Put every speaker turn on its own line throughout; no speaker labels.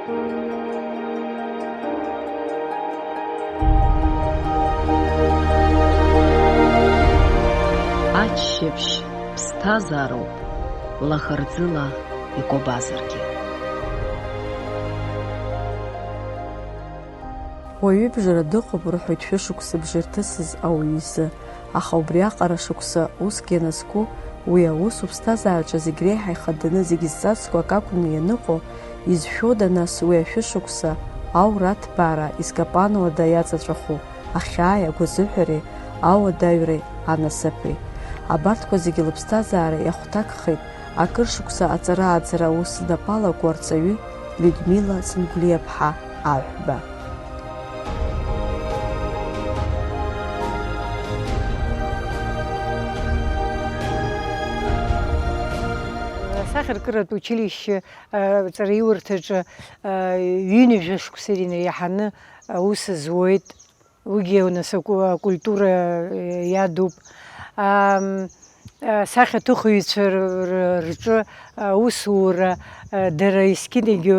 Аччаԥшь ԥсҭазаароуп, лаӷырӡыла икәабазаргьы.
Уаҩыбжара дыҟоуп рҳәоит шәышықәса бжьы рҭысыз ауаҩ изы, аха убриаҟара шықәса усгьы ианазку, уи аус уԥсҭазаараҿы зегь реиҳа ихаданы зегьы зҵазкуа ак акәны ианыҟоу, изшәода нас уи ашәышықәса аура аҭбаара изкапануада иаҵаҵәаху, ахьааи, агәазыҳәареи, ауадаҩреи, анасыԥи. Абарҭқәа зегьы лыԥсҭазаара иахәҭакхеит акыр шықәса аҵара-ааӡара аус знапалаку арҵаҩы Людмила Сангәлиаԥҳа аҳәба.
Сахьаркыратә училишьче ҵараиурҭаҿы ҩынҩажәа шықәса инаиаҳаны аус зуеит. Уигьы нас акультура иадуп. Сахьаҭыхыҩцәа рҿы аусура, дара есқьынагьы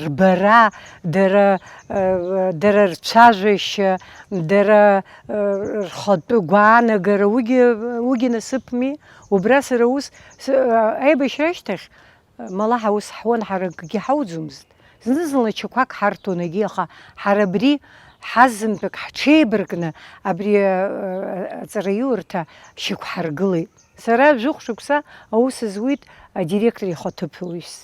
рбара, дара рцәажәашьа, дара рхатәы гәаанагара, уигьы насыԥми. Убра сара ус аибашьра ашьҭахь мала ҳаус ҳуан, ҳара акгьы ҳауӡомызт. Зны-зынла чақәак ҳарҭон егьи, аха ҳара абри ҳазымтәак ҳҽеибаркны абри аҵараиурҭа шьақәҳаргылеит. Сара жәохә шықәса аус зуит адиректор ихаҭыԥуаҩс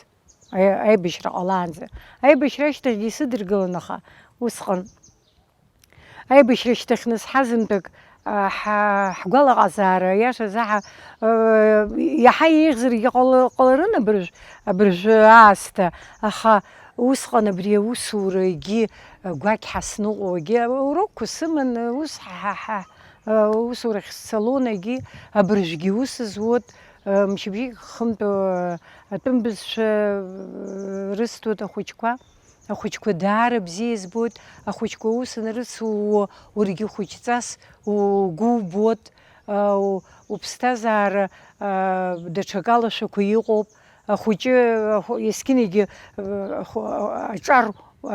аибашьра ҟалаанӡа. Аибашьра ашьҭахьгьы исыдыргылан, аха усҟан аибашьра ашьҭахь нас ҳазымтәак ҳгәалаҟазаара иаша заҳа иаҳа еиӷьзаргьы ҟаларын абыржәы аасҭа, аха усҟан абри аусура егьи гәакь ҳасныҟәо, егьи урокқәа сыман, усурахь сцалон, егьи абыржәгьы ус зуот, мчыбжьык хымтәы атәым бызшәа рысҭоит ахәыҷқәа даара бзиа избоит, ахәыҷқәа ус анрыцууо уаргьы хәыҷҵас угәы убот, уԥсҭазаара даҽа калашәақәа иҟоуп. Ахәыҷы есқьынагьы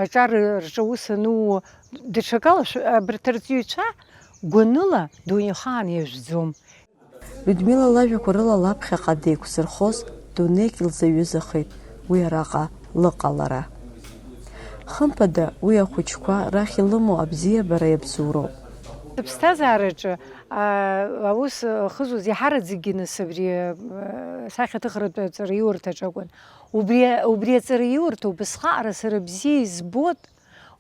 аҿар рҿы ус анууо даҽа калашәа, абарҭ арҵаҩцәа гәаныла дунеихаан иажәӡом.
Людмила лажәақәа рыла лаԥхьаҟа деиқәзырхоз дунеик илзаҩызахеит уи араҟа лыҟалара. Хымԥада уи ахәыҷқәа рахь илымоу абзиабара иабзоуроуп.
Аԥсҭазаараҿы аус хызуаз иаҳараӡакгьы нас абри сахьаҭыхратә аҵараиурҭаҿ акәын. Убри аҵараиурҭа убасҟаара сара бзиа избот,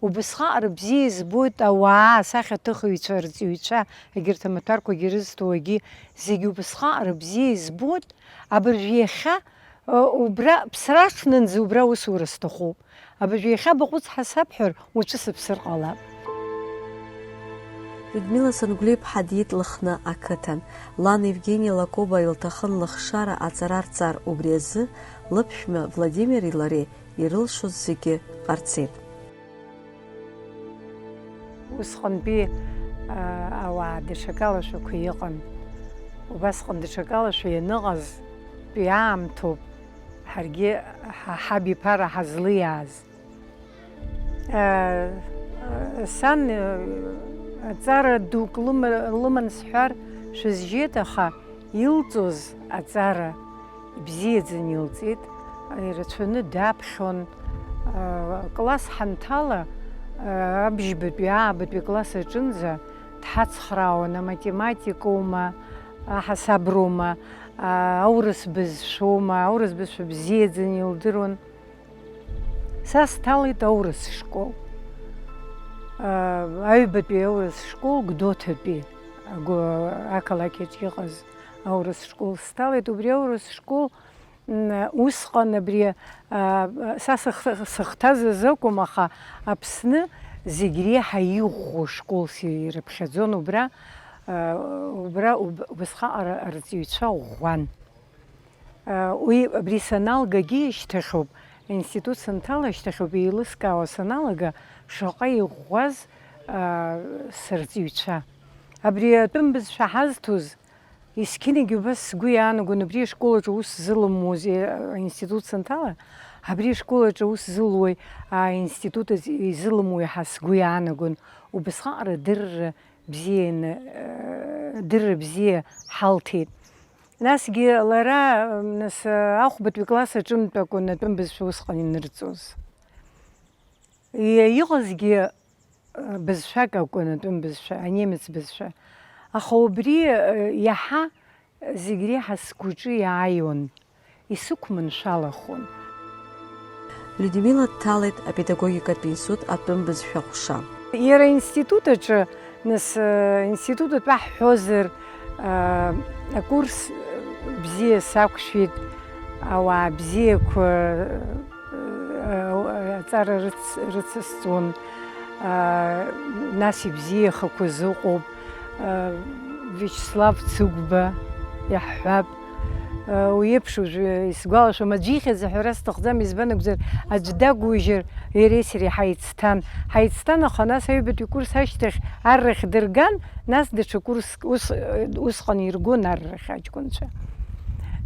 убасҟаара бзиа избоит ауаа, асахьаҭыхыҩцәа, арҵаҩцәа, егьырҭ амаҭәарқәагьы ирызҭоуагьы зегьы убасҟаара бзиа избот. Абыржәы иахьа убра ԥсраҽнынӡа убра усура сҭахуп. Абыржәы иахьа баҟәыҵ ҳасабҳәар уаҵәысыԥсыр ҟалап.
Людмила Сангәлиаԥҳа диетлыхны ақыҭан. Лан Евгения Лакоба илҭахын лыхшара аҵарарҵар, убри азы лыԥшәма Владимири лареи ирылшоз зегьы ҟарҵеит.
Усҟантәи ауаа даҽа калашәақәа иҟан. Убасҟан даҽа калашәа ианыҟаз тәи аамҭоуп ҳаргьы ҳаб иԥара ҳазлиааз. Сан аҵара дук лыман сҳәар шәызжьеит, аха илҵоз аҵара ибзиаӡаны илҵит, ирацәаны даԥхьон. Класс ҳанҭала абжьбатәи аабатәи класс аҿынӡа дҳацхраауан аматематикоума, аҳасаброума, аурыс бызшәоума, аурыс бызшәа бзиаӡаны илдыруан. Са сҭалеит аурыс школ. Аҩбатәи аурыс школ, Гәдоуҭатәи ақалақь аҿы иҟаз аурыс школ сҭалеит. Убри аурыс школ усҟан абри са сыхҭаз азакәым, аха Аԥсны зегь реиҳа иӷәӷәо школс ирыԥхьаӡон. Убра убасҟаҟара арҵаҩцәа ӷәӷәан. Уи абри саналгагьы ишьҭахьоуп, институт санҭала ишьҭахьоуп еилыскаауа саналага шаҟа иӷәӷәаз сарҵаҩцәа. Абри атәым бызшәа ҳазҭоз есқьынагьы убас сгәы иаанагон абри ашкол аҿы ус зылымуаз аинститут санҭала, абри ашкол аҿы ус зылуеи аинститут изылымуеи ҳәа сгәы иаанагон. Убасҟаҟара дырра бзиа ҳалҭеит. Насгьы лара ахәбатәи класс аҿынтә акәын атәым бызшәа усҟан инырҵоз. Иҟазгьы бызшәак акәын, атәым бызшәа, анемец бызшәа. Аха убри иаҳа зегь реиҳа сгәаҿы иааиуан, исықәманшәалахон.
Людмила дҭалеит апедагогикатә институт атәым бызшәа ҟәша.
Иара аинститут аҿы, институт атәы ҳҳәозар, акурс бзиа сақәшәеит, ауаа бзиақәа аҵара рыцысҵон, нас ибзиахақәа зыҟоуп, Вячеслав Цыгәба иаҳҳәап. Уи еиԥш исгәалашәом, аӡәы ихьӡ аҳәара сҭахӡам, избан акәзар, аӡәы дагужьыр иареи сареи ҳаицҭан, аха нас аҩбатәи курс ашьҭахь аррахь дырган, нас даҽа курс усҟан иргон аррахь аҷкәынцәа.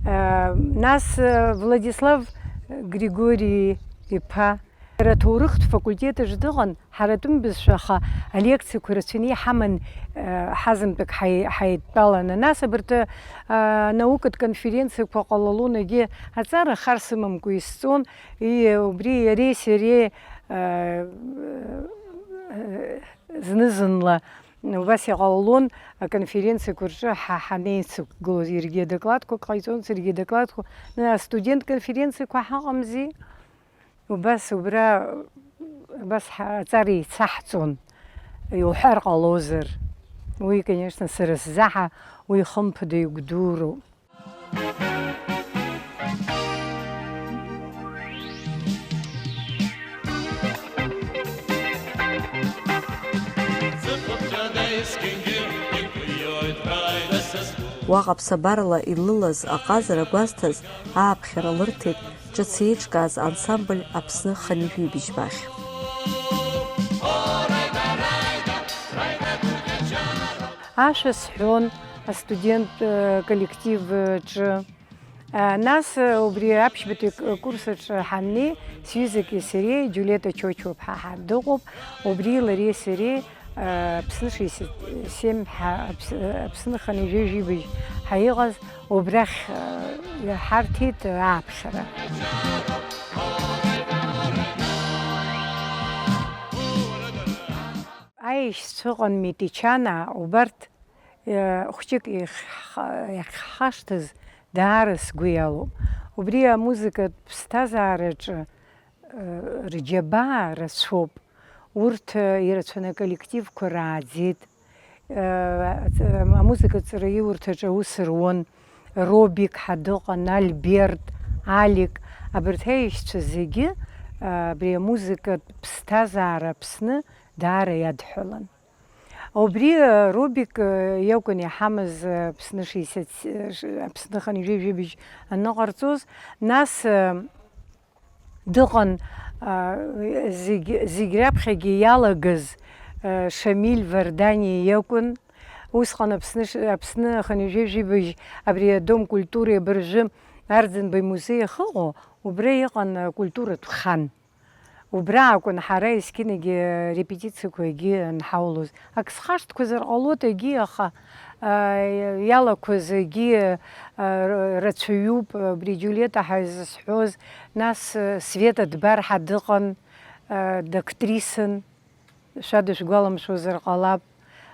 Нас Владислав Григори-иԥа иара аҭоурыхтә факультет аҿы дыҟан, ҳара атәым бызшәа, аха алекциақәа рацәаны иҳаман ҳазынтәык ҳаидтәаланы. Нас абарҭ наукатә конференциақәа ҟалалон, егьи аҵара хар сымамкәа исҵон, убри иареи сареи зны-зынла убас иҟалалон аконференциақәа рҿы ҳанеицықәгылоз, иаргьы адокладқәак ҟаиҵон, саргьы адокладқәа. Студент конференциақәа ҳаҟамзи, убас убра аҵара еицаҳҵон, иуҳәар ҟалозар. Уи, конечно, сара сзаҳа уи хымԥада игәдуроуп.
Уаҟа ԥсабарала илылаз аҟазара гәазҭаз ааԥхьара лырҭеит ҿыц еиҿкааз ансамбль Аԥсны ханҩажәибжь бахь.
Ашәа сҳәон астудент коллектив аҿы. Нас убри аԥшьбатәи курс аҿы ҳаннеи, сҩызаки сареи, Џьулиета Чочуа-ԥҳа дыҟоуп, убри лареи сареи Аԥсны 67 Аԥсны ханҩажәибжь ҳаиҟаз, убрахь ҳарҭеит ааԥхьара. Аишьцәа ыҟан Митичана, убарҭ хәҷык иахьҳашҭыз даара сгәы иалоуп. Убри амузыкатә ԥсҭазаараҿы рџьабаа рацәоуп. Урҭ ирацәаны аколлективқәа рааӡеит. Амузыкаҵара иурҭаҿы аус руан. Робик ҳәа дыҟан, Альберт, Алик, абарҭ аишьцәа зегьы абри амузыкатә ԥсҭазаара Аԥсны даара иадҳәалан. Убри Робик иакәын иҳамаз Аԥсны ханҩажәибжь аныҟарҵоз, нас дыҟан зегь раԥхьагьы иалагаз Шамиль Вардани иакәын. Усҟан Аԥсны ханҩажәибжь абри адом культура абыржәы Арӡынба имузеи ахыҟоу, убра иҟан культуратә хан. Убра акәын ҳара есқьынагьы репетициақәа егьи анҳаулоз. Ак схашҭқәазар ҟалоит егьи, аха иалақәаз егьи рацәаҩуп. Абри Џьулиета ҳәа изысҳәоз, нас Света Дбар-ҳәа дыҟан, дактрисын, шәада шәгәаламшәозар ҟалап,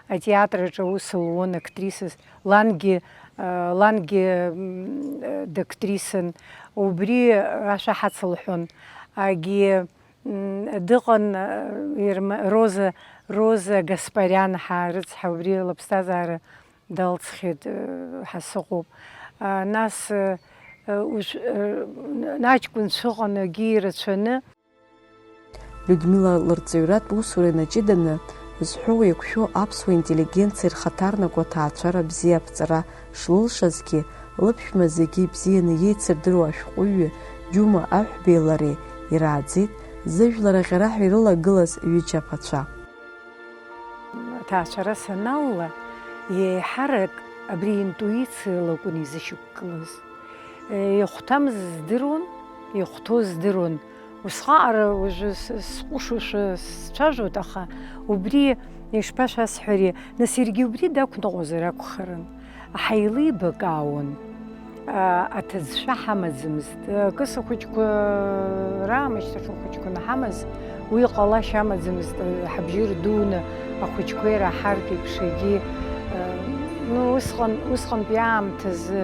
атеатр аҿы аус луон актрисас, лангьы дактрисын, убри ашәа ҳацылҳәон. Дыҟан Роза Гаспариан ҳәа рыцҳа, убри лыԥсҭазаара далҵхьеит ҳәа сыҟоуп. Нас аҷкәынцәа ыҟан егьи ирацәаны.
Людмила лырҵаҩратә усура инаҷыданы зҳәоу еиқәшәо аԥсуа интеллигенциа ирхаҭарнакуа аҭаацәара бзиа аԥҵара шлылшазгьы, лыԥшәма зегьы ибзианы иеицырдыруа ашәҟәыҩҩы Џьума Аҳәбеи лареи ирааӡеит зыжәлар аӷьараҳәа ирылагылаз ҩыџьа аԥацәа.
Аҭаацәара саналла, еиҳарак абри интуициала акәын изышьақәгылаз. Ихәҭамыз здыруан, ихәҭоу здыруан. Усҟаҟара уажәы сҟәышушәа сцәажәоит, аха убри ишԥашәасҳәари, нас иаргьы убри дақәныҟәозар акәхарын. Ҳаилибакаауан, аҭыӡшәа ҳамаӡамызт. Акыса хәыҷқәа раамышьҭахь ахәыҷқәа наҳамаз, уи ҟалашьа амаӡамызт. Ҳабжьы рдуны ахәыҷқәа ираҳартә еиԥш егьи усҟантәи аамҭазы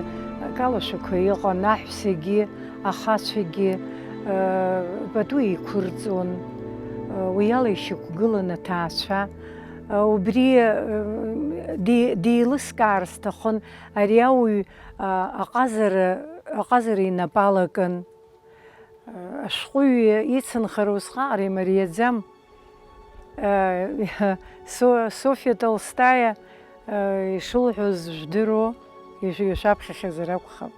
акалашәақәа иҟан, аҳәсагьы, ахацәагьы пату еиқәырҵон, уи ала ишьақәгылан аҭаацәа. Убри деилыскаар сҭахын, ари ауаҩ аҟазара инапалакын. Ашәҟәыҩ ицынхара усҟаҟара имариаӡам. Софиа Толстаиа ишылҳәоз жәдыруа, ишәаԥхьахьазар акәхап.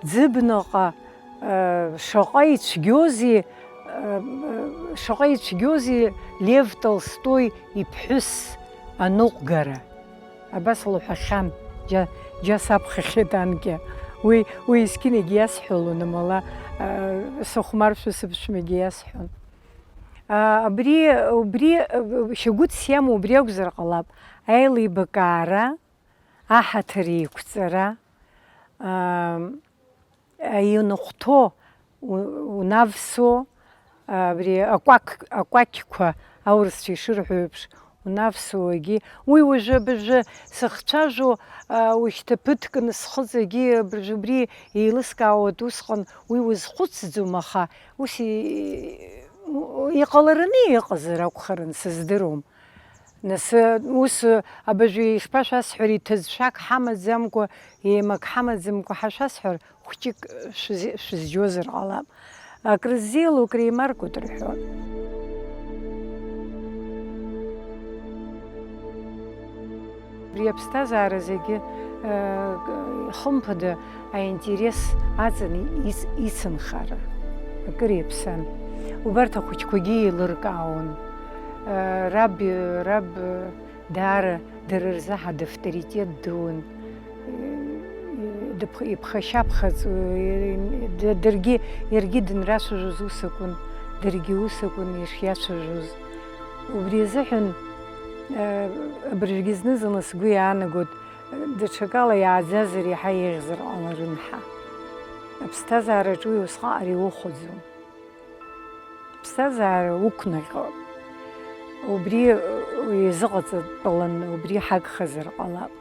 Ӡыбнаҟа шаҟа ицәгьоузеи Лев Толстой иԥҳәыс аныҟәгара. Абас лҳәахьан, џьа саԥхьахьеит анкьа. Уи есқьын егьи иасҳәалон, амала сыхәмаршәа сыԥшәма егьи иасҳәон. Убри шьагәыҭс иамоу убри акәзар ҟалап, аилибакаара, аҳаҭыр еиқәҵара, ианыхәҭо унавсо, абри акәакьқәа аурысцәа ишырҳәо еиԥш унавсуагьы, уи уажәы сыхцәажәо уажәшьҭа ԥыҭкны схыҵагьы убри еилыскаауеит усҟан, уи узхәыцӡом, аха ус иҟалараны иҟазар акәхарын, сыздыруам. Нас ус абажәы ишԥашәасҳәари, ҭыӡшәак ҳамаӡамкәа, еимак ҳамаӡамкәа ҳашәасҳәар, хәҷык шәызџьозар ҟалап. Акрыззеилоу креимаркуеит рҳәон. Абри аԥсҭазаара зегьы хымԥада аинтерес аҵан ицынхара акыр иаԥсан. Убарҭ ахәыҷқәагьы еилыркаауан. Раб даара дара рзы ҳадавторитет дуун. Иԥхашьаԥхаҵ, иаргьы дынрацәажәоз ус акәын, даргьы ус акәын ишиацәажәоз. Убри азыҳәан абыржәгьы зны-зынла сгәы иаанагоит, даҽакала иааӡазар иаҳа еиӷьзар ҟаларын ҳәа. Аԥсҭазаараҿ уи усҟаҟара иухәаӡом. Аԥсҭазаара уқәнаҟьоит. Убри изыҟаҵатәалан, убри ҳагхазар ҟалап.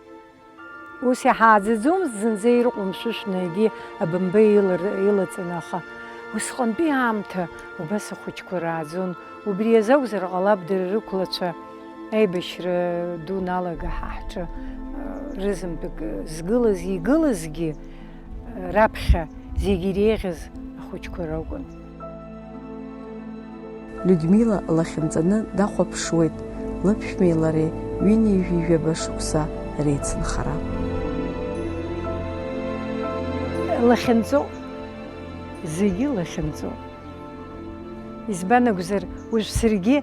Ус иҳааӡаӡомызт зынӡа ирҟәымшәышәны егьи абымба илаҵаны, аха усҟантәи аамҭа убас ахәыҷқәа рааӡон. Убри азакәзар ҟалап, дара рықәлацәа аибашьра ду налага ҳаҳҿы рызынтәык игылазгьы раԥхьа зегьы иреиӷьыз ахәыҷқәа ракәын.
Людмила лахьынҵаны дахәаԥшуеит лыԥшәмеи лареи ҩынҩажәижәаба шықәса реицынхара.
Лахьынҵо, зегьы лахьынҵо. Избан акәзар, уажә саргьы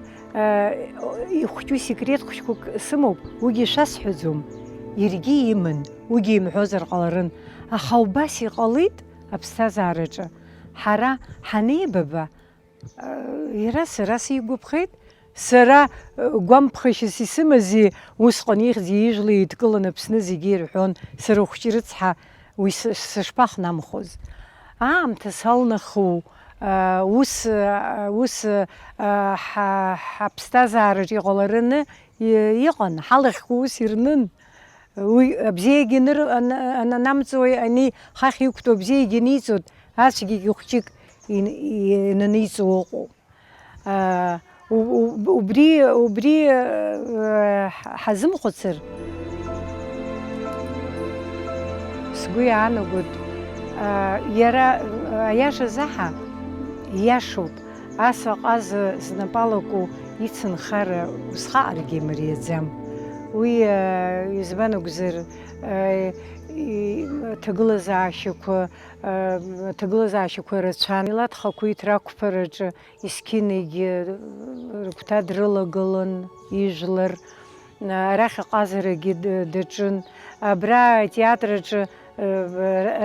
ихәҷу секрет хәҷқәак сымоуп, уигьы шәасҳәаӡом. Иаргьы иман, уигьы имҳәозар ҟаларын. Аха убас иҟалеит аԥсҭазаараҿы. Ҳара ҳанеибаба, иара сара сигәаԥхеит, сара гәамԥхашьас исымази усҟан ихьӡи ижәлеи еидкыланы Аԥсны зегьы ирҳәон, сара ухәҷы рыцҳа уи сышԥахнамхоз. Аамҭа салнаху, ус ҳаԥсҭазаараҿ иҟалараны иҟан, ҳалахьқәа ус ирнын. Уи абзиагьы ананамҵуа, ани хахь иқәтәоу абзиагьы аниҵоит, ацәгьагьы хәҷык инаниҵо ыҟоуп. Убри ҳазымхәыцыр, сгәы иаанагоит, иара аиаша заҳа иашоуп, ас аҟаза знапалаку ицынхара усҟаҟарагьы имариаӡам. Уи избан акәзар, ҭагылазаашьақәа рацәан. Милаҭхақәа иҭрақәԥараҿы есқьынагьы рыгәҭа дрылагылан ижәлар. арахь ҟазарагьы даҿын, абра атеатраҿы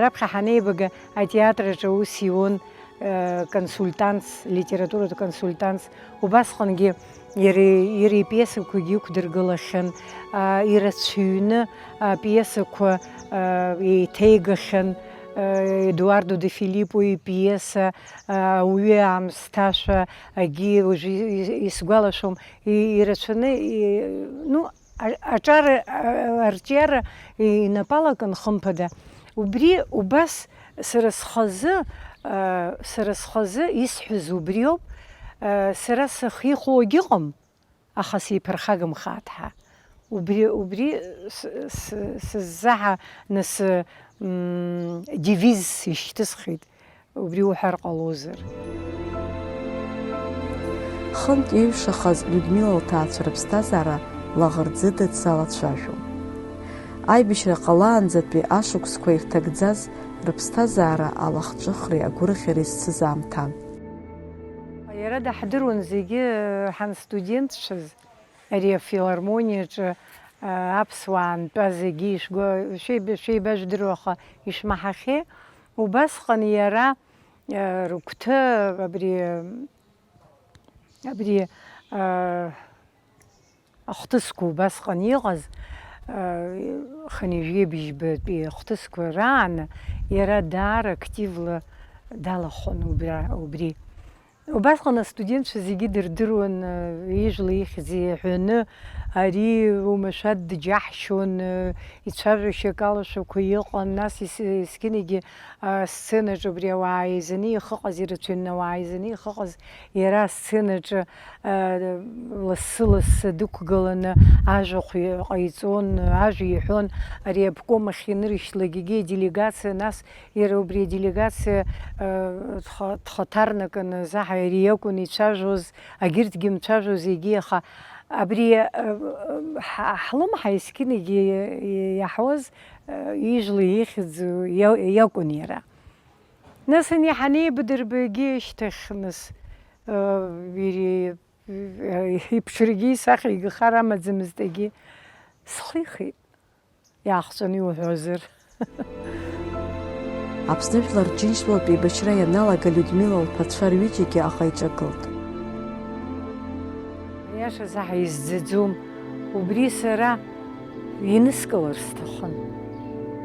раԥхьа ҳанеибага атеатраҿы аус иуан консультантс, литературатә консультантс, убасҟангьы иара ипиесақәагьы иқәдыргылахьан, ирацәаҩны апиесақәа еиҭеигахьан. Едуардо де Филиппо ипиеса ауаҩы аамсҭашәа, агьи уажәы исгәалашәом, ирацәаны, арҿиара инапалакын хымԥада. Убас сара схазы исҳәаз убриоуп, сара сыхихуа егьыҟам, аха сиԥырхагамхаат ҳа. Убри сыззаҳа нас девиз ишьҭысхит, убри уҳәар ҟалозар.
Хынтә иаҩшахаз Людмила лҭаацәа рыԥсҭазаара лаӷырӡыда дзалацәажәон. Аибашьра ҟалаанӡатәи ашықәсқәа ирҭагӡаз рыԥсҭазаара алахҿыхреи агәырӷьареи зцыз аамҭан.
Иара даҳдыруан зегьы ҳанстудентцәаз, ари афилармониаҿы аԥсуаа антәа зегьы шәеибажәдыруа, аха ишмаҳахьеи, убасҟан иара рыгәҭа абри ахҭысқәа убасҟан иҟаз ханижәиабжьбатәи ахҭысқәа рааны иара даара активла далахон убри. Убасҟан астудентцәа зегьы дырдыруан ижәла ихьӡ иҳәаны, ари оумашәа дџьаҳшьон, ицәажәашьа акалашәақәа иҟан, нас есқьынагьы асценаҿы убри ауаа еизаны ихыҟаз, ирацәаҩны ауаа еизаны ихыҟаз, иара асценаҿы лассы-лассы дықәгыланы ажәахә ҟаиҵон, ажәа иҳәон, ари обком ахь ианыршьлак егьи аделегациа, нас иара убри аделегациа дхаҭарнакын заҳа иара иакәын ицәажәоз, агьырҭгьы мцәажәоз егьи, аха абри ҳлымҳа есқьынагьы иаҳуаз ижәла ихьӡ иакәын иара. Нас ани ҳанеибадырба егьи ашьҭахь, нас иԥшрагьы исахьеигахар амаӡамызт, егьи схихит, иаахҵәаны иуҳәозар.
Аԥсны Жәлар Џьынџьтәылатә еибашьра ианалага Людмила лԥацәа рҩыџьагьы аҟаиҿагылт.
Иаша заҳа изӡаӡом, убри сара иныскылар сҭахын.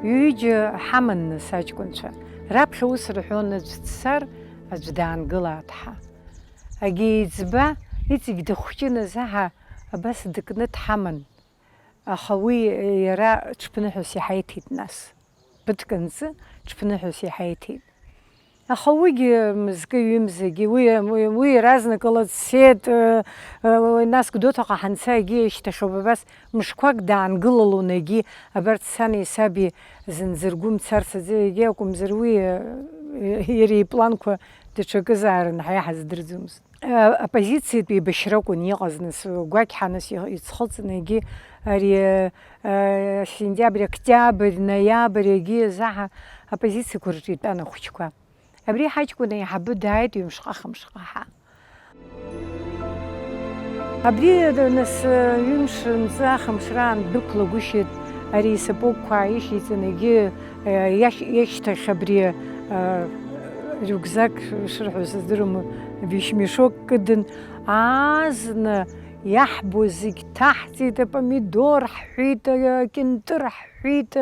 Ҩыџьа ҳаман нас аҷкәынцәа, раԥхьа ус рҳәон, аӡә дцар, аӡә даангылааит ҳа. Агьеиҵба иҵегь дыхәҷыны заҳа абас дыкны дҳаман, аха уи иара ҽԥныҳәас иҳаиҭеит нас. Ԥыҭк анҵы ҽԥныҳәас иҳаиҭеит. Аха уигьы мызкы ҩымзагьы, уи иаразнакыла дцеит, нас Гәдоуҭаҟа ҳанца егьи ашьҭахьоуп, абас мышқәак даангылалон егьи, абарҭ сани саби зынӡа ргәы мцарц аӡы егьи акәымзар, уи иара ипланқәа даҽакызаарын ҳара ҳаздырӡомызт. Апозициатә еибашьра акәын иҟаз, нас гәакьҳа нас иӡхыҵны егьи ари сентиабр, октиабр, ноиабр егьи заҳа апозициақәа рҿы итәан ахәыҷқәа. Абри ҳаҷкәын аиҳабы дааит ҩымшҟа-хымшҟаҳа. Абри нас ҩымш нҵы-ахымшраан дәықәлагәышьеит, ари исапогқәа ааишьиҵан, егьи иашьҭахь абри рюкзак шырҳәо сыздыруам, вещмешок кыдын, аазны иаҳбо зегь ҭаҳҵеит, апомидор ҳҳәеит, акьынтыр ҳҳәеит,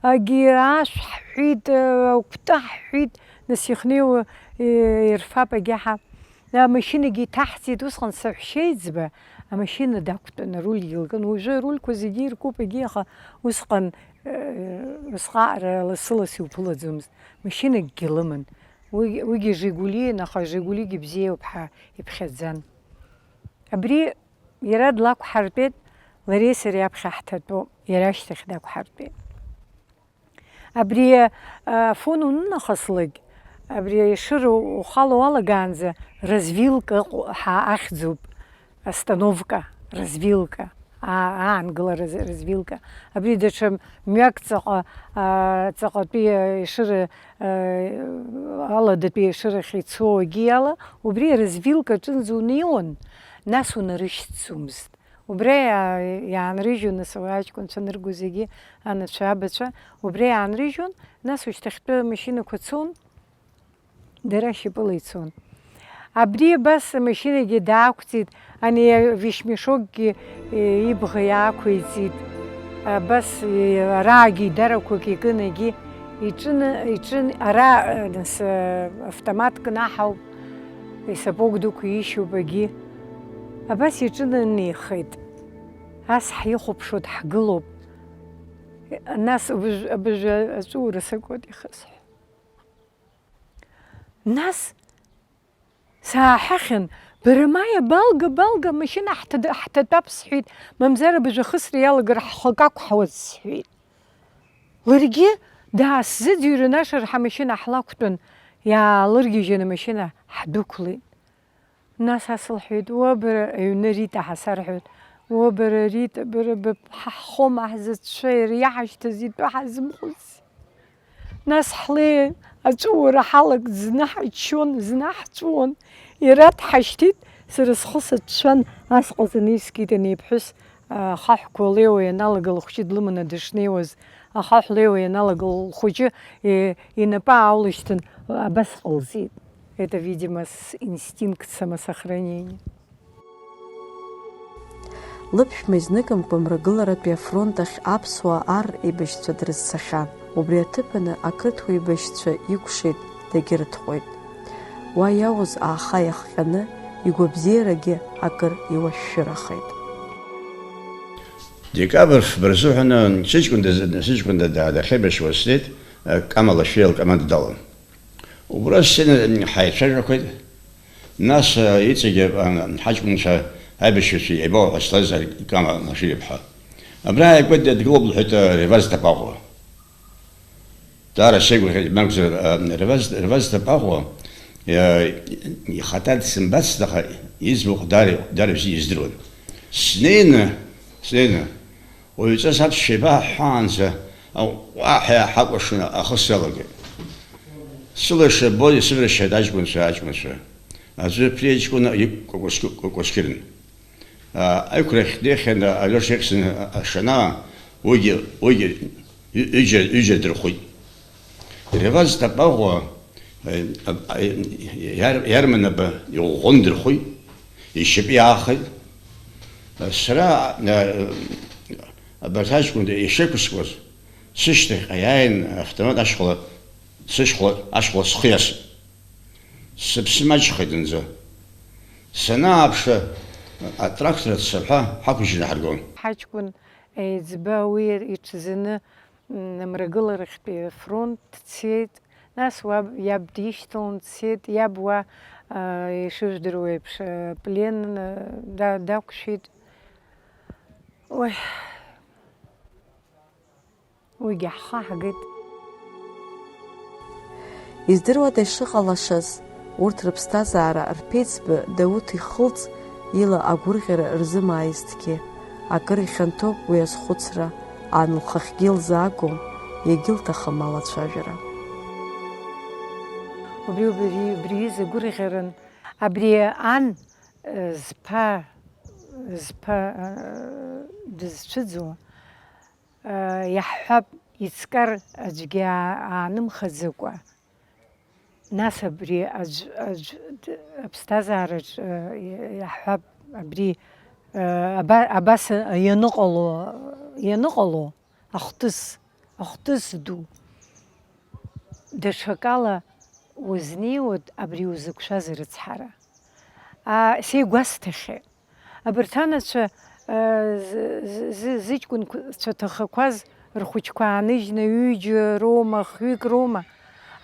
агьи-ашә ҳҳәеит, акәты ҳҳәеит, нас ихнеиуа ирфап агьаҳа. Амашьынагьы иҭаҳҵеит, усҟан саҳәшьеиҵба амашьына дақәтәан, аруль илкын, уажәы арульқәа зегьы иркуп егьи, аха усҟан усҟаара лассы-лассы иуԥылаӡомызт, машьынакгьы лыман. Уигьы Жигулиин, аха Жигулигьы бзиоуп ҳәа иԥхьаӡан. Абри иара длақәҳартәеит, лареи сареи аԥхьа ҳҭатәоуп, иара ашьҭахь дақәҳартәеит. Абри афон унынахыслак, абри Ешыра ухало уалагаанӡа развилка ахьӡуп, остановка, развилка, аангылара развилка. Абри даҽа мҩак ҵаҟатәи Ешыра аладатәи Ешырахь ицо егьи ала, убри развилка аҿынӡа унеиуан, нас унарышьҭӡомызт. убри иаанрыжьын нас аҷкәынцәа анырго зегьы анацәа абацәа, убри иаанрыжьын, нас ушьҭахьтәы амашьынақәа цон, дара шьапыла ицон. Абри абас амашьынагьы даақәҵит, ани авешмешокгьы ибӷа иаақәиҵит, абас араагьы идарақәак икын егьи, иҿын ара нас автоматк наҳауп, исапог дуқәа ишьоуп егьи. Абас иҿынанихеит. Ас ҳихәаԥшуа дҳгылоуп. Нас абыжә аҵәуара сакуеит ихысҳәо. Нас сааҳахьын, бара маиа балга амашьына ҳҭатәап сҳәеит, мамзар абыжә ахысра иалагар ҳхы акәҳауаз сҳәеит. Ларгьы даасзыӡырҩын ашыр ҳамашьына ҳлақәтәан, иаалыргьежьын амашьына ҳдәықәлеит. Нас ас лҳәеит, бара аҩны Рита ҳасарҳәоит, бара Рита, бара быԥҳа ҳхома ҳзыцәшәа иаҳашьҭыз итәы ҳазымхәыц. Нас ҳлеин аҵәуара ҳалагт, зны ҳаччон, зны ҳҵәуон, иара дҳашьҭит, сара схы сацәшәан, ас ҟалҵаны искит ани иԥҳәыс ахаҳәқәа леиуа ианалага лхәыҷы длыманы дышнеиуаз, ахаҳә леиуа ианалага лхәыҷы инапы ааулышьҭын, абас ҟалҵит. Это, видимо, инстинкт самосохранения.
Лыԥшәма изныкымкәа мрагыларатәи афронт ахь аԥсуаа ар еибашьцәа дрызцахьан. Убри аҭыԥаны ақырҭуа еибашьцәа икәшеит, дагьыртҟәеит. Уа иауз ааха иахҟьаны, игәабзиарагьы акыр иуашәшәырахеит.
Декабр бырзыҳәаны сыҷкәында дахьеибашьуаз снеит, Камал Ашәриа лкоманда далан. Убра сцена ҳаицәажәақәеит, нас иҵегьы ҳаҷкәынцәа аибашьҩцәа еибауа ҳәа злаз Камал Ашәриа-ԥҳа. Абра ааигәа дгылоуп лҳәеит Реваз Ҭапаӷәа. Даара сеигәырӷьеит, мамзар Реваз Ҭапаӷәа ихаҭа дсымбацдаха иӡбахә даара бзиа издыруан. Снеины уаҩҵас аԥсшәа еибаҳҳәаанӡа уаҳәа ҳакәашаны ахы салагеит. Сылаша боли сывращает аҷкәынцәа. Аӡәы ԥриаҷкәын Кәаскьырын. Аиқәрахь днеихьан Алиош Ексын ашанаа, уигьы ҩыџьа дырхәит. Реваз Ҭапаӷәа иарманаба иӷәӷәаны дырхәит, ишьапы иаахеит. Сара абарҭ аҷкәын ишеиқәысуаз, сышьҭахьҟа иааин автомат ашьхәала ашьхәала схы иасит. Сыԥсы маҷхеит зынӡа. Санааԥша атрактор аццаҳәа ҳақәыжьны ҳаргон.
Ҳаҷкәын еиҵбы уи иҽзаны мрагыларахьтәи афронт дцеит. Нас иаб дишьҭалан дцеит, иаб уа ишыжәдыруа еиԥш плен дақәшәеит. Уигьы ҳхаҳгеит.
Издыруада ишыҟалашаз, урҭ рыԥсҭазаара рԥеиҵбы Дауҭ ихылҵ ила агәырӷьара рзымааизҭгьы, акыр ихьанҭоуп уи азхәыцра, ан лхахьгьы илзаагом, иагьылҭахым алацәажәара.
Убри изы гәырӷьаран, абри ан зԥа дызцәыӡуа, иаҳҳәап ицкар аӡәгьы аанымхаӡакәа, нас абри аԥсҭазаараҿ иаҳҳәап абри абас ианыҟало ахәҭыс ду даҽакала узнеиуа абри узықәшәаз рыцҳара. Сеигәасҭахьеит. Абарҭ анацәа зыҷкәынцәа ҭахақәаз рхәыҷқәа ааныжьны ҩыџьа роума, хҩык роума,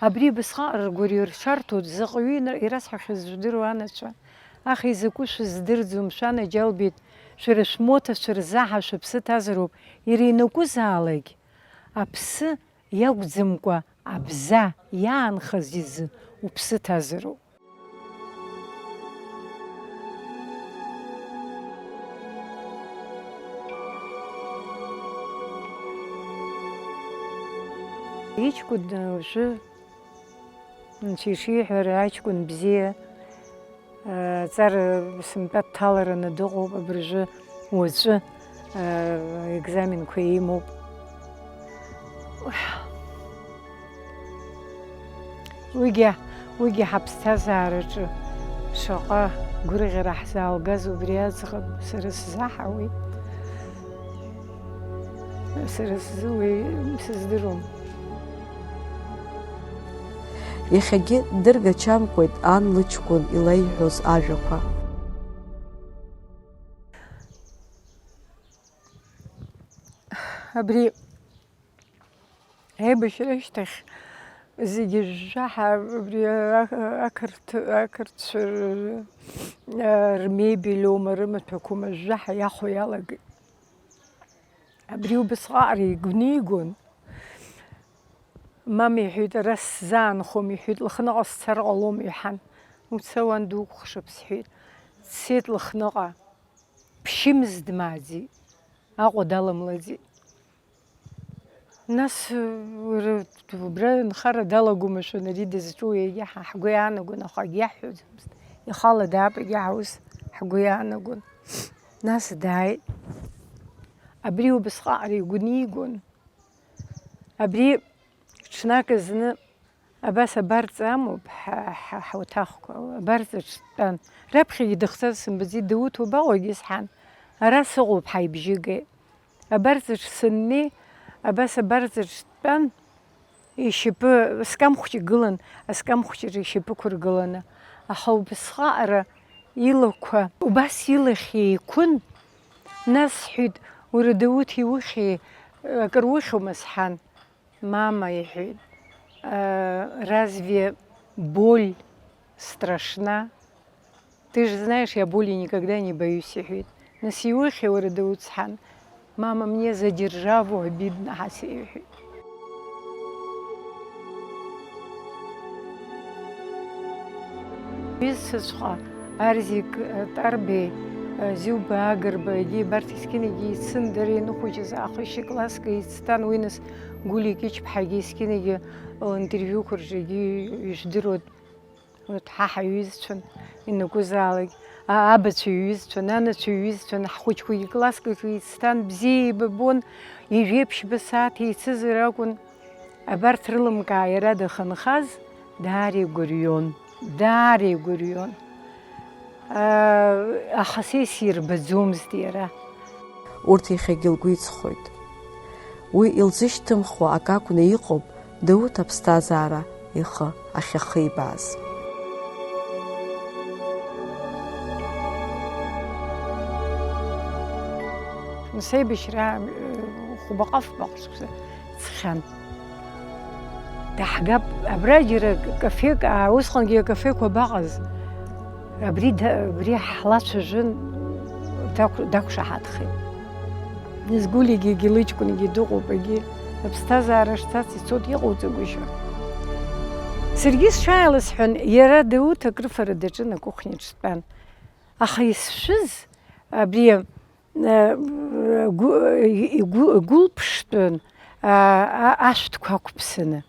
абри бысҟак ргәырҩа рҽарҭоит, заҟаҩы ирасҳәахьаз жәдыруа анацәа. Аха изакәу шәыздырӡом, мшәан аџьалбеит, шәара шәмоҭацәа рзаҳа шәыԥсы ҭазароуп, иара инакәызаалакь аԥсы иакәӡамкәа абза иаанхаз изы уԥсы ҭазароуп. Иҷкәын уажәы ишиҳәара аҷкәын бзиа, ҵара сымтәа дҭалараны дыҟоуп, абыржәы уаҵәы екзаменқәа имоуп. Уигьы ҳаԥсҭазаараҿы шаҟа гәырӷьара ҳзаалгаз убри аӡӷаб сара сзаҳауеит. Сара сыздыруам.
Иахьагьы дыргачамкуеит ан лыҷкәын илеиҳәоз ажәақәа.
Абри аибашьра ашьҭахь зегьы жәаҳа абри ақырҭцәа рмебелиоума, рымаҭәақәоума жәаҳа иахо иалагеит. Абри убасҟаара игәнигон. Мама иҳәеит, ара сзаанхом, иҳәеит, Лыхныҟа сцар ҟалом иҳәан. Уца уан дуқәхшап сҳәеит. Дцеит Лыхныҟа. Ԥшьымз дмааӡеит, Аҟәа даламлаӡеит. Нас убра нхара далагома мшәан, ари дызҿу егьа ҳгәы иаанагон, аха акгьы иаҳҳәаӡомызт. Ихала даап, егьа аус ҳгәы иаанагон. Нас дааит. Абри убасҟаара игәнигон. Абри ҽнак зны абас абарҵа амоуп ҳуаҭахқәа, абарҵаҿ дтәан. Раԥхьагьы дыхцаз сымбаӡеит, Дауҭ убаҟоугьы сҳәан. Ара сыҟоуп, ҳаибжьыгеит. Абарҵаҿ сыннеи, абас абарҵаҿ дтәан, ишьапы скам хәҷы гылан, аскам хәҷы ишьапықәа ргыланы. Аха убасҟаара илақәа убас илахь еиқәын. Нас сҳәеит, уара Дауҭ иухьи, акыр ухьоума сҳәан. Мама иҳәеит, разве боль страшна? Ты же знаешь, я боли никогда не боюсь, иҳәеит. Нас иухьи, уара Дауҭ сҳәан. Мама, мне за державу обидно, ҳаса иҳәеит. Ҩызцәаҵәҟьа Арзик Тарбеи, Зиуба Агрба, егьи абарҭ есқьынагьы ицын, дара ианыхәыҷыз аахышьа класск ицҭан, уи нас Гулик ичԥҳагьы есқьынагьы линтервиуқәа рҿы ижәдыруа ҳаҳа иҩызцәан, инакәызаалак, абацәа иҩызцәан, анацәа иҩызцәан, ҳхәыҷқәагьы класск ицҭан, бзиа еибабон, ижәеиԥшьба сааҭ еицызар акәын. Абарҭ рылымкаа иара дахьынхаз, даара игәырҩон, даара игәырҩон. Аха са исирбаӡомызт иара.
Урҭ иахьагьы лгәы иҵхоит. Уи илзышьҭымхуа ак акәны иҟоуп Дауҭ аԥсҭазаара ихы ахьахибааз.
Саибашьра хәбаҟа-фбаҟа ҵхьан. Даҳгап, абра џьара кафек, усҟангьы акафеқәа абаҟаз. Абри ҳлацәажәын, дақәшаҳаҭхеит. Нас Гулигьы егьи лыҷкәынгьы дыҟоуп, егьи аԥсҭазаара шцац ицоит, иҟауҵагәышьа. Саргьы сшааиласҳәан, иара Дауҭ акрыфара даҿын акухниаҿ дтәан. Аха исшәыз абри игәылԥштәын ашәҭқәа ақәԥсаны.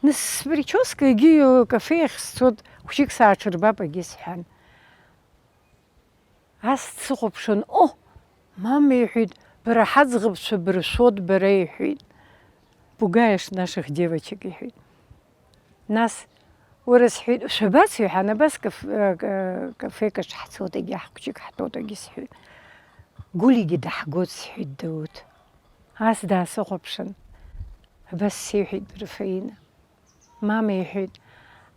Нас спричоска егьи кафеахь сцот, хәшьык сааҽырбап егьи сҳәан. Ас дсыхәаԥшын, мама иҳәеит, бара ҳаӡӷабцәа быршәот бара иҳәеит. Пугаешь наших девочек иҳәеит. Нас уара сҳәеит, шәабац иҳәан, абас кафекаҿ ҳцот егьи ҳхәҷык ҳтәот егьи сҳәеит. Гулигьы даҳгот сҳәеит Дауҭ. Ас даасыхәаԥшын. Абас сиҳәеит Рафаина. Мама иҳәеит,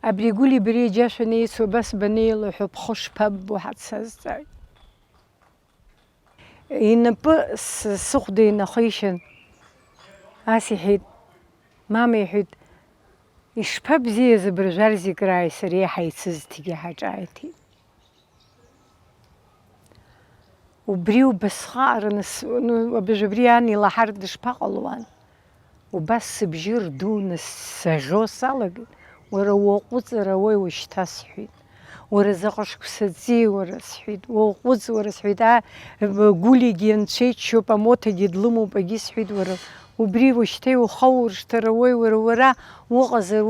абри Гули бареи џьашәаны еицу абас банеилаҳәо бхы шԥаббо ҳәа дсазҵааит. Инапы сыхәда инахишьын. Ас иҳәеит, мама иҳәеит, ишԥабзиаз абыржә Арзикраи сареи ҳаицызҭгьы ҳаҿааиҭит. Убри убасҟаара абри ан илаҳар дышԥаҟалуан. Убас сыбжьы рдуны саӷьо салагеит. Уара уаҟәыҵра уи уажәшьҭа сҳәеит. Уара заҟа шықәса ҵи, уара сҳәеит, уаҟәыҵ, уара сҳәеит, Гулигьы анцәеиччоуп, амоҭагьы длымоуп, егьи сҳәеит, уара убри уажәшьҭа иухауршҭыр ауеи, уара уҟазар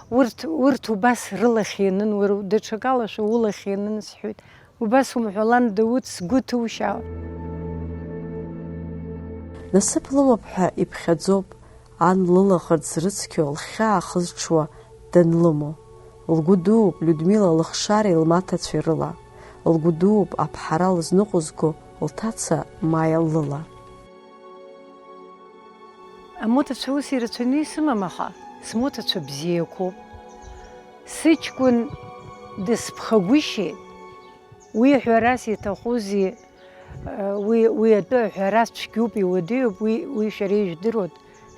урҭ убас рылахь ианын, уара даҽакалашәа улахь ианын сҳәеит. Убас умҳәалан Дауҭ, сгәы ҭушьаауан.
Насыԥ лымоуп ҳәа иԥхьаӡоуп ан лылаӷырӡ зрыцқьо лхьаа хызҽуа данлымоу. Лгәы дууп Людмила лыхшареи лмаҭацәеи рыла. Лгәы дууп аԥҳара лызныҟәызго лҭаца Маиа лыла.
Амоҭацәа ус ирацәаны исымам, аха смоҭацәа бзиақәоуп. Сыҷкәын дысԥхагәышьеит. Уи ҳәарас иҭахузеи, уи атәы ҳәарас цәгьоуп, иуадаҩуп, уи шәара ижәдыруа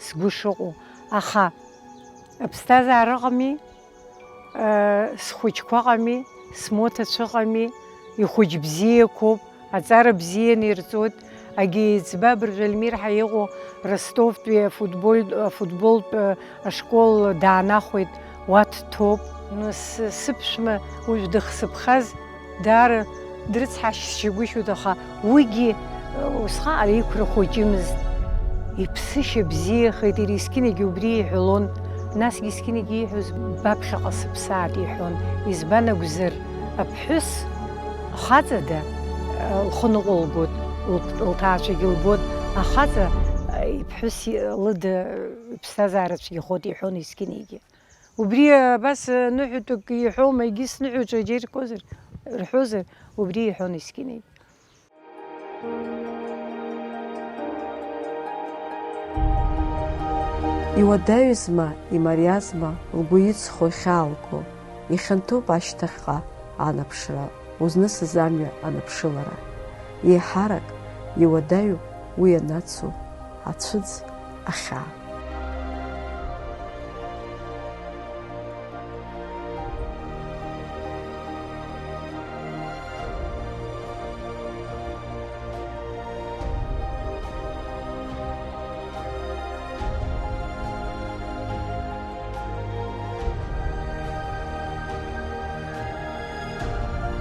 сгәы шыҟоу. Аха аԥсҭазаара ыҟами, схәыҷқәа ыҟами, смоҭацәа ыҟами, ихәыҷ бзиақәоуп, аҵара бзианы ирҵоит. Агеиҵбаб Ржәальмир-ҳа иҟоу Ростовтәи афутболтә ашкол даанахәеит, уа дҭоуп. Сыԥшәма уажә дыхсыԥхаз даара дрыцҳашьшьагәышьоит, аха уигьы усҟаҟара иқәра хәыҷымызт. Иԥсышьа бзиахеит, иара есқьынагьы убри иҳәалон. Насгьы есқьынагьы ииҳәоз баԥхьаҟа сыԥсаат иҳәон. Избан акәзар, аԥҳәыс хаҵада лхы ныҟәылгоит, лҭаацәагьы лбот, ахаҵа иԥҳәыс лыда иԥсҭазаара цәгьахоит иҳәон есқьынагьы. Убри абас ныҳәатәык иҳәома, егьыс ныҳәаҿа џьара рҳәозар, убри иҳәон есқьынагьы.
Иуадаҩызма, имариазма, лгәы иҵхо ихьаалго, ихьанҭоуп ашьҭахьҟа анаԥшра, узнысыз амҩа анаԥшылара. Еиҳарак иуадаҩуп уи анацу ацәыӡ ахьаа.